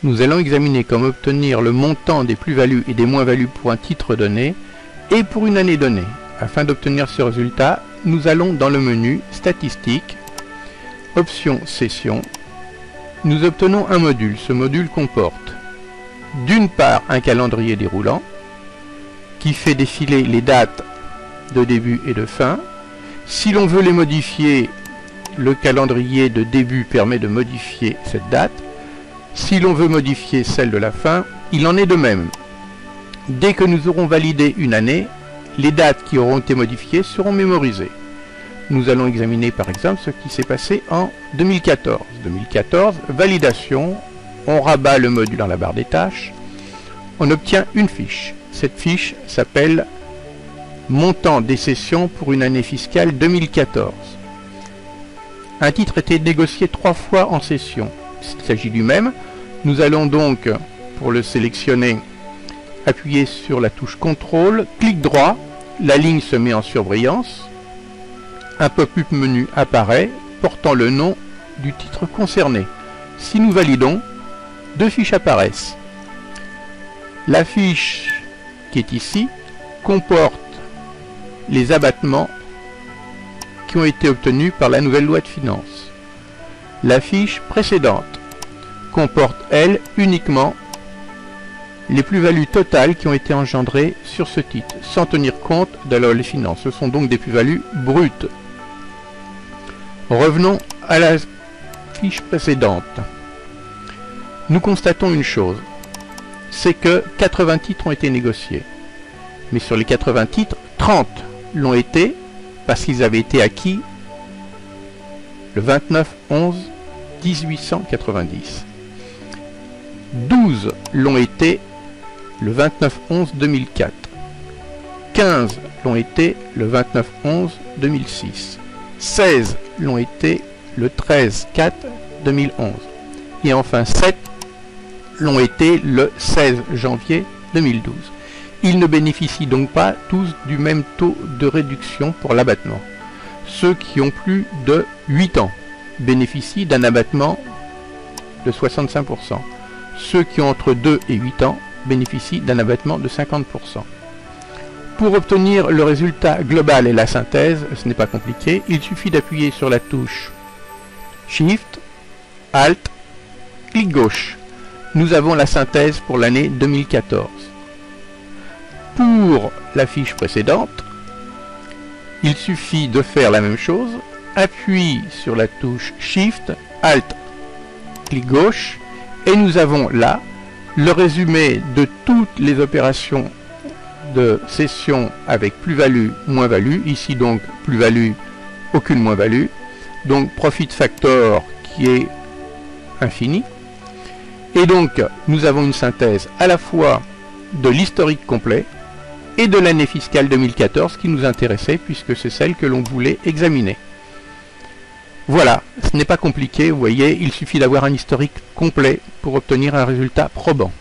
Nous allons examiner comment obtenir le montant des plus-values et des moins-values pour un titre donné et pour une année donnée. Afin d'obtenir ce résultat, nous allons dans le menu Statistiques, Option Session. Nous obtenons un module. Ce module comporte d'une part un calendrier déroulant qui fait défiler les dates de début et de fin. Si l'on veut les modifier, le calendrier de début permet de modifier cette date. Si l'on veut modifier celle de la fin, il en est de même. Dès que nous aurons validé une année, les dates qui auront été modifiées seront mémorisées. Nous allons examiner par exemple ce qui s'est passé en 2014. 2014, validation, on rabat le module dans la barre des tâches, on obtient une fiche. Cette fiche s'appelle Montant des sessions pour une année fiscale 2014. Un titre était négocié 3 fois en session. Il s'agit du même. Nous allons donc, pour le sélectionner, appuyer sur la touche CTRL, clic droit, la ligne se met en surbrillance, un pop-up menu apparaît portant le nom du titre concerné. Si nous validons, 2 fiches apparaissent. La fiche qui est ici comporte les abattements qui ont été obtenus par la nouvelle loi de finances. La fiche précédente comporte, elle, uniquement les plus-values totales qui ont été engendrées sur ce titre, sans tenir compte de la loi de finances. Ce sont donc des plus-values brutes. Revenons à la fiche précédente. Nous constatons une chose, c'est que 80 titres ont été négociés. Mais sur les 80 titres, 30 l'ont été parce qu'ils avaient été acquis le 29/11/1890. 12 l'ont été le 29/11/2004. 15 l'ont été le 29/11/2006. 16 l'ont été le 13/4/2011. Et enfin 7 l'ont été le 16 janvier 2012. Ils ne bénéficient donc pas tous du même taux de réduction pour l'abattement. Ceux qui ont plus de 8 ans bénéficient d'un abattement de 65%. Ceux qui ont entre 2 et 8 ans bénéficient d'un abattement de 50%. Pour obtenir le résultat global et la synthèse, ce n'est pas compliqué, il suffit d'appuyer sur la touche Shift, Alt, clic gauche. Nous avons la synthèse pour l'année 2014. Pour la fiche précédente, il suffit de faire la même chose, appuie sur la touche Shift, Alt, clic gauche, et nous avons là le résumé de toutes les opérations de cession avec plus-value, moins-value, ici donc plus-value, aucune moins-value, donc profit factor qui est infini, et donc nous avons une synthèse à la fois de l'historique complet et de l'année fiscale 2014 qui nous intéressait puisque c'est celle que l'on voulait examiner. Voilà, ce n'est pas compliqué, vous voyez, il suffit d'avoir un historique complet pour obtenir un résultat probant.